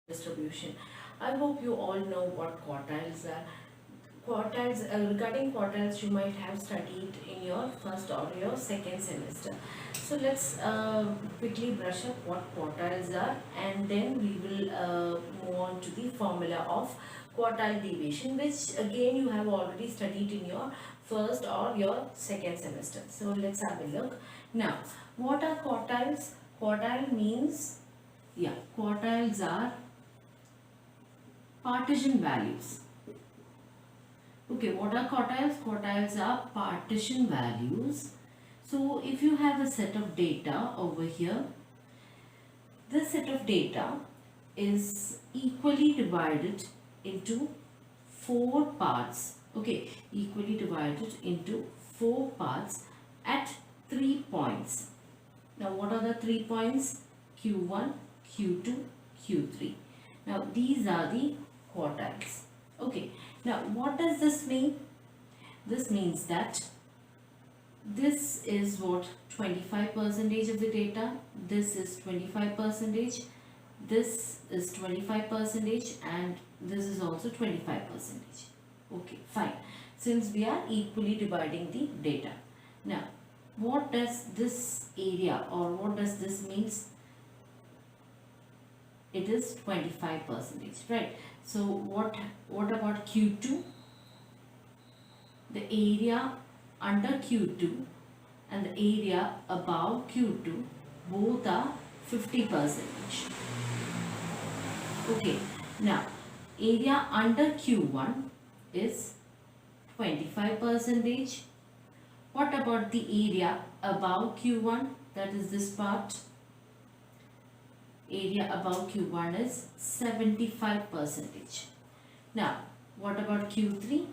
distribution. I hope you all know what quartiles are. Quartiles, regarding quartiles, you might have studied in your first or your second semester. So let's quickly brush up what quartiles are, and then we will move on to the formula of quartile deviation, which again you have already studied in your first or your second semester. So let's have a look. Now, what are quartiles? Quartile means, quartiles are partition values. Okay, what are quartiles? Quartiles are partition values. So if you have a set of data over here, this set of data is equally divided into four parts. Okay, equally divided into four parts at 3 points. Now what are the 3 points? Q1, Q2, Q3. Now these are the quartiles. Okay, now what does this mean? This means that this is what 25% of the data, this is 25%, this is 25%, and this is also 25%. Okay, fine. Since we are equally dividing the data. Now, what does this area or what does this means? It is 25%, right? So what about Q2? The area under Q2 and the area above Q2 both are 50%. Okay, now area under Q1 is 25%. What about the area above Q1? That is this part. Area above Q1 is 75%. Now, what about Q3?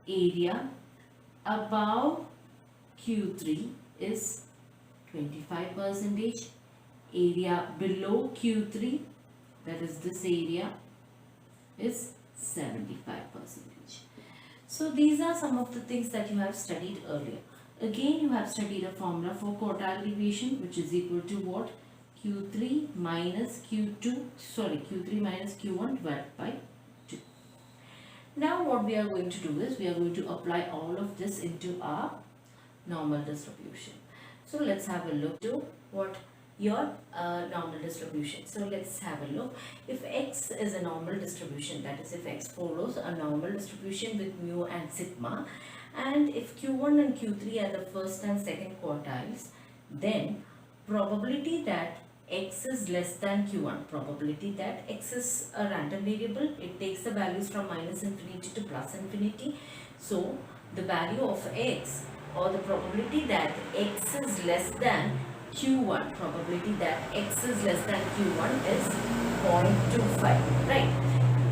Area above Q3 is 25%. Area below Q3, that is this area, is 75%. So these are some of the things that you have studied earlier. Again, you have studied a formula for quartile deviation, which is equal to what? Q3 minus Q1 divided by 2. Now what we are going to do is we are going to apply all of this into our normal distribution. So let's have a look to what your normal distribution. So let's have a look. If X is a normal distribution, that is if X follows a normal distribution with mu and sigma, and if Q1 and Q3 are the first and second quartiles, then probability that X is less than Q1, probability that X is a random variable, it takes the values from minus infinity to plus infinity. So the value of X, or the probability that X is less than Q1, probability that X is less than Q1 is 0.25, right?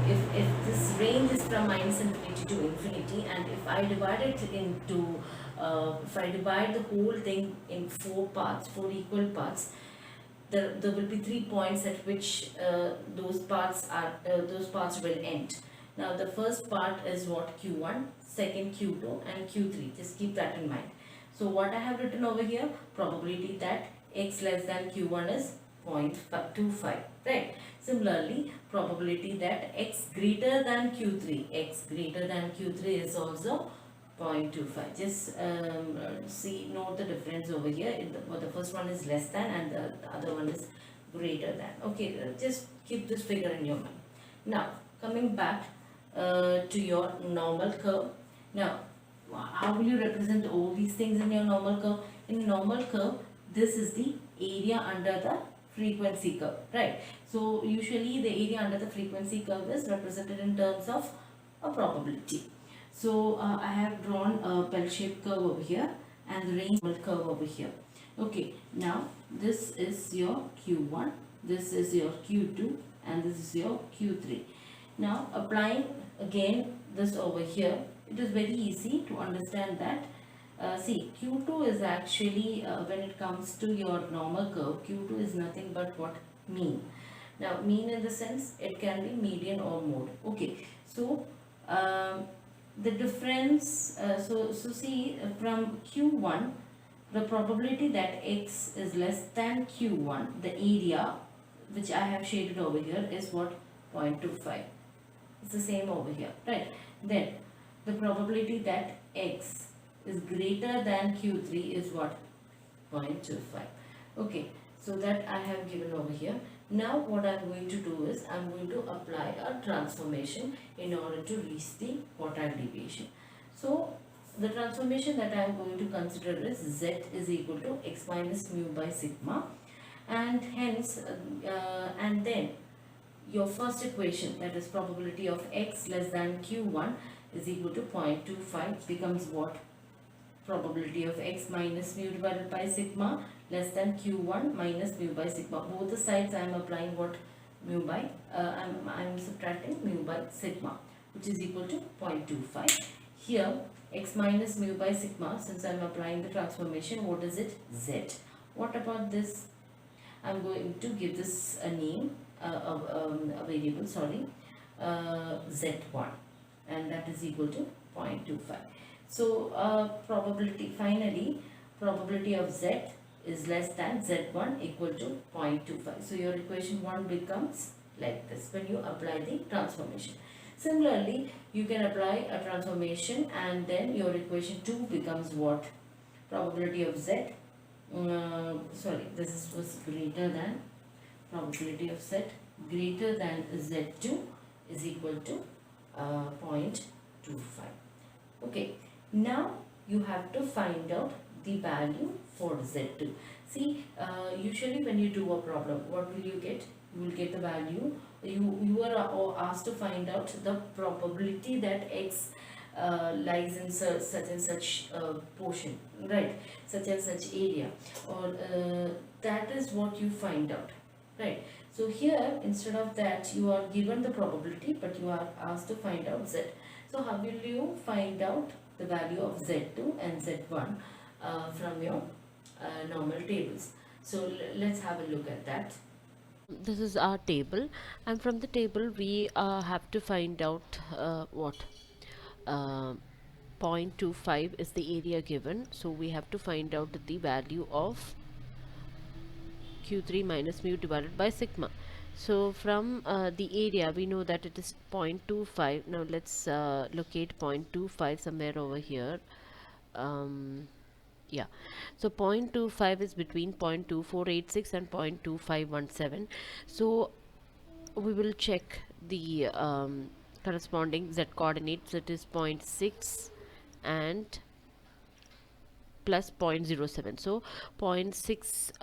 If this range is from minus infinity to infinity, and if I divide it into if I divide the whole thing in four equal parts, there will be 3 points at which those parts will end. Now the first part is what? Q1, second Q2, and Q3. Just keep that in mind. So what I have written over here, probability that X less than Q1 is 0.25, right? Similarly, probability that X greater than Q3 is also 0.25. Just note the difference over here. The first one is less than and the other one is greater than. Okay, just keep this figure in your mind. Now, coming back to your normal curve. Now, how will you represent all these things in your normal curve? In normal curve, this is the area under the frequency curve, right? So usually the area under the frequency curve is represented in terms of a probability. So I have drawn a bell-shaped curve over here and the range curve over here. Okay, now this is your Q1, this is your Q2, and this is your Q3. Now applying again this over here, it is very easy to understand that. See, Q2 is actually, when it comes to your normal curve, Q2 is nothing but what? Mean. Now, mean in the sense, it can be median or mode. Okay, so the difference, so see, from Q1, the probability that X is less than Q1, the area which I have shaded over here is what? 0.25. It's the same over here, right? Then the probability that x is greater than Q3 is what? 0.25. Okay, so that I have given over here. Now what I'm going to do is I'm going to apply a transformation in order to reach the quartile deviation. So the transformation that I am going to consider is z is equal to x minus mu by sigma, and hence and then your first equation, that is probability of x less than q1 is equal to 0.25 becomes what? Probability of x minus mu divided by sigma less than q1 minus mu by sigma. Both the sides I am applying what? Mu by, I am subtracting mu by sigma, which is equal to 0.25. Here x minus mu by sigma, since I am applying the transformation, what is it? Z. What about this? I am going to give this a name, a variable, sorry, z1, and that is equal to 0.25. So finally probability of z is less than z1 equal to 0.25. So your equation 1 becomes like this when you apply the transformation. Similarly, you can apply a transformation and then your equation 2 becomes what? Probability of z, this was greater than, probability of z greater than z2 is equal to 0.25. Okay, now you have to find out the value for z2. See, usually when you do a problem, what will you get? You will get the value. You are asked to find out the probability that x lies in such and such portion, right? Such and such area, or that is what you find out, right? So here, instead of that, you are given the probability, but you are asked to find out z. So how will you find out the value of z2 and z1 from your normal tables? So let's have a look at that. This is our table, and from the table we have to find out what uh, 0.25 is the area given, so we have to find out the value of q3 minus mu divided by sigma. So from the area we know that it is 0.25. Now let's locate 0.25 somewhere over here. Yeah, so 0.25 is between 0.2486 and 0.2517. So we will check the corresponding z coordinates, that is 0.6 and plus 0.07. So 0.6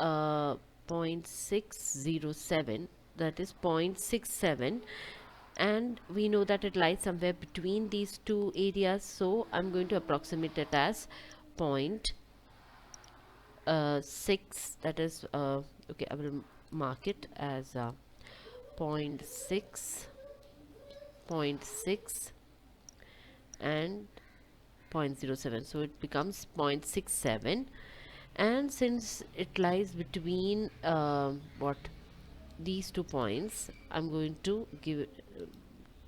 0.607, that is 0.67, and we know that it lies somewhere between these two areas, so I'm going to approximate it as 0.6, that is okay, I will mark it as 0.6, 0.6 and 0.07, so it becomes 0.67. And since it lies between what these 2 points, I'm going to give it,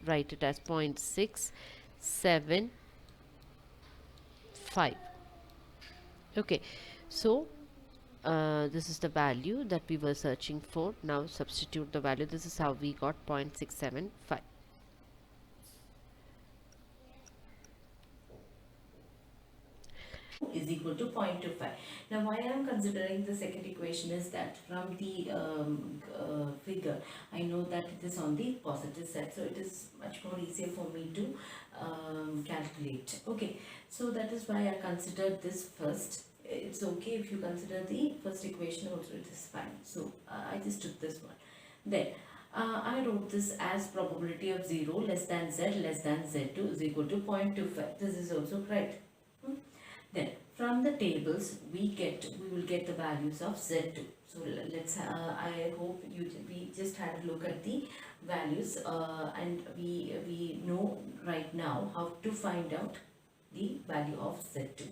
write it as 0.675. Okay, so this is the value that we were searching for. Now substitute the value. This is how we got 0.675. Is equal to 0.25. Now why I am considering the second equation is that from the figure I know that it is on the positive side, so it is much more easier for me to calculate. Okay, so that is why I considered this first. It's okay if you consider the first equation also, it is fine. So I just took this one. Then I wrote this as probability of 0 less than z less than z2 is equal to 0.25. This is also right. Then from the tables we will get the values of z2. So let's I hope we just had a look at the values and we know right now how to find out the value of z2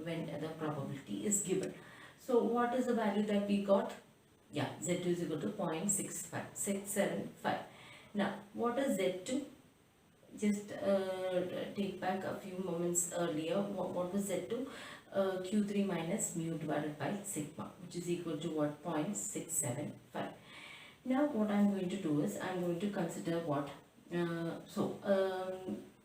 when the probability is given. So what is the value that we got? Yeah, z2 is equal to 0.675. Now what is z2? Just take back a few moments earlier. What was z2? Q3 minus mu divided by sigma, which is equal to what? 0.675. Now what I'm going to do is I'm going to consider what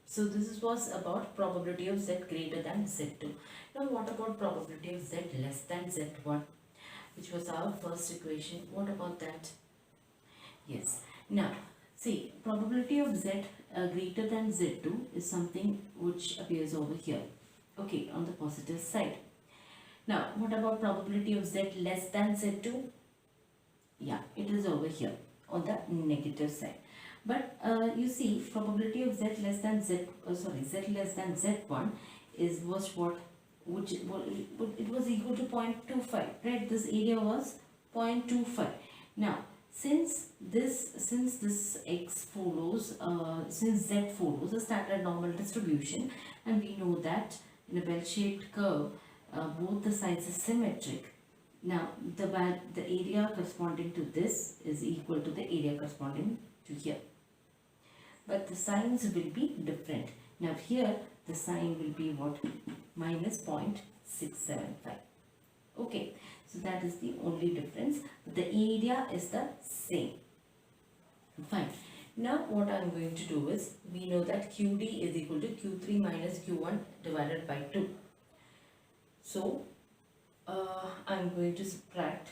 so this was about probability of z greater than z2. Now what about probability of z less than z1, which was our first equation? What about that? Yes. Now see, probability of z greater than z2 is something which appears over here, okay, on the positive side. Now what about probability of z less than z2? Yeah, it is over here on the negative side. But you see, probability of z less than z z less than z1 was what, which it was equal to 0.25, right? This area was 0.25. Now since this x follows since z follows a standard normal distribution, and we know that in a bell-shaped curve both the sides are symmetric. Now the area corresponding to this is equal to the area corresponding to here, but the signs will be different. Now here the sign will be what? Minus 0.675. Okay, so that is the only difference, but the area is the same. Fine. Now what I am going to do is, we know that QD is equal to Q3 minus Q1 divided by 2. So I am going to subtract.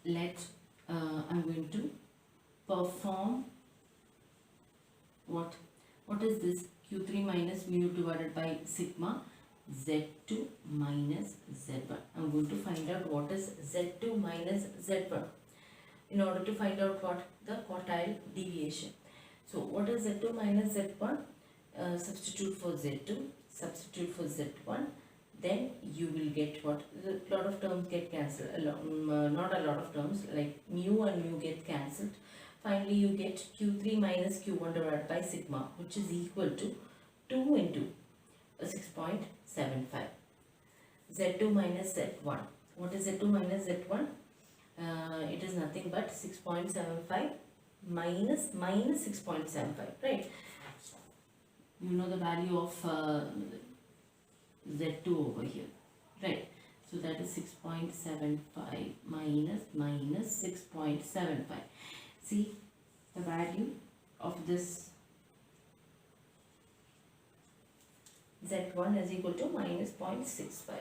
I'm going to perform what is this? Q3 minus mu divided by sigma Z2 minus Z1. I'm going to find out what is Z2 minus Z1 in order to find out what the quartile deviation. So what is Z2 minus Z1? Substitute for Z2, substitute for Z1, then you will get what? A lot of terms get cancelled, not a lot of terms, like mu and mu get cancelled. Finally you get Q3 minus Q1 divided by sigma, which is equal to 2 into 6.75. Z2 minus Z1. What is Z2 minus Z1? It is nothing but 6.75 minus 6.75, right? You know the value of Z2 over here, right? So that is 6.75 minus 6.75. See, the value of this Z1 is equal to minus 0.65.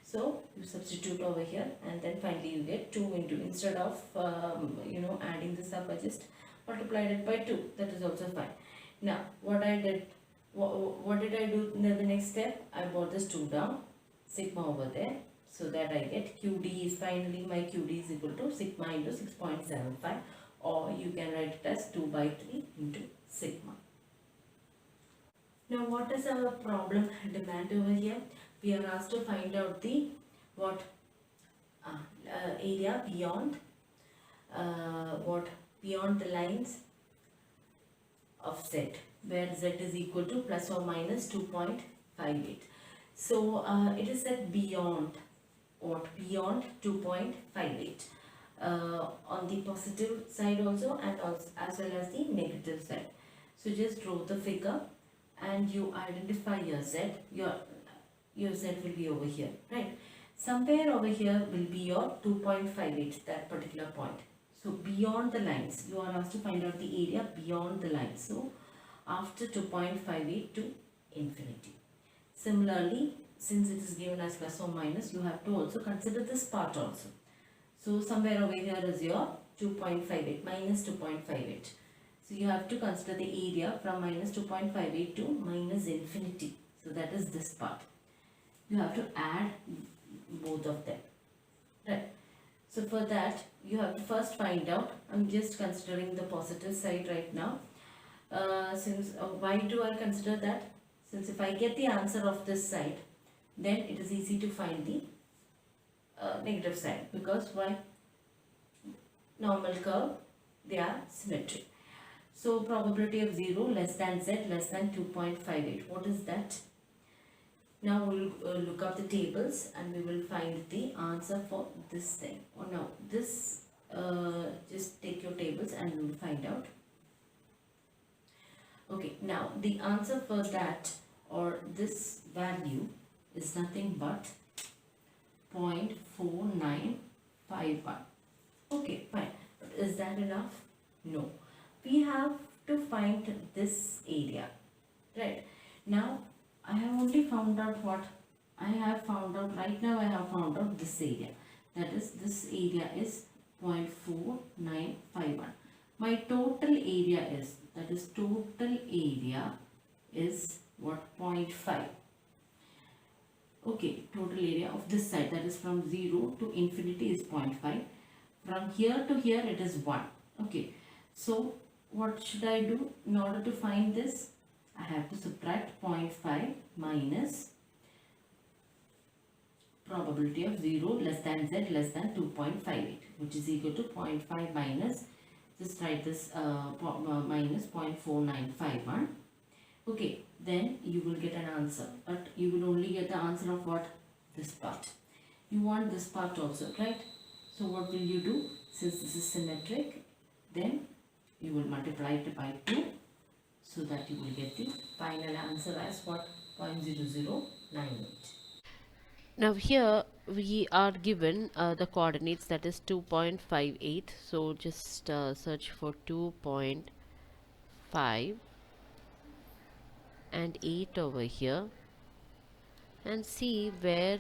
So you substitute over here, and then finally you get 2 into, instead of adding this up, I just multiplied it by 2. That is also fine. Now what I did, what did I do in the next step? I brought this 2 down, sigma over there, so that I get QD is, finally my QD is equal to sigma into 6.75, or you can write it as 2 by 3 into sigma. Now what is our problem demand over here? We are asked to find out the area beyond beyond the lines of z, where z is equal to plus or minus 2.58. So it is said beyond beyond 2.58 on the positive side also, and also as well as the negative side. So just draw the figure and you identify your z. Your z will be over here, right? Somewhere over here will be your 2.58, that particular point. So beyond the lines, you are asked to find out the area beyond the lines. So after 2.58 to infinity. Similarly, since it is given as plus or minus, you have to also consider this part also. So somewhere over here is your 2.58 minus 2.58. So you have to consider the area from minus 2.58 to minus infinity. So that is this part. You have to add both of them, right? So for that you have to first find out, I'm just considering the positive side right now. Why do I consider that? Since if I get the answer of this side, then it is easy to find the negative side, because why? Normal curve, they are symmetric. So probability of 0 less than z less than 2.58. What is that? Now we will look up the tables and we will find the answer for this thing. Oh no, this just take your tables and we will find out. Okay, now the answer for that, or this value, is nothing but 0.495 0.951. Okay, fine. But is that enough? No. We have to find this area. Right. Now, I have only found out what I have found out right now. I have found out this area. That is, this area is 0.4951. My total area is, that is total area is what, 0.5. Okay, total area of this side, that is from 0 to infinity, is 0.5. From here to here it is 1. Okay, so what should I do in order to find this? I have to subtract 0.5 minus probability of 0 less than z less than 2.58, which is equal to 0.5 minus, just write this minus 0.4951. Okay, then you will get an answer, but you will only get the answer of what? This part. You want this part also, right? So what will you do? Since this is symmetric, then you will multiply it by 2, so that you will get the final answer as what? 0.0098. Now here we are given the coordinates, that is 2.58. So just search for 2.5 and 8 over here and see where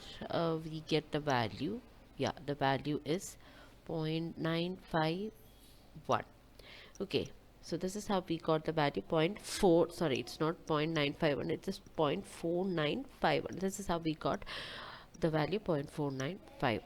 we get the value. Yeah, the value is 0.951. Okay, so this is how we got the value. 0.4, sorry, it's not 0.951, it's just 0.4951. This is how we got the value 0.4951.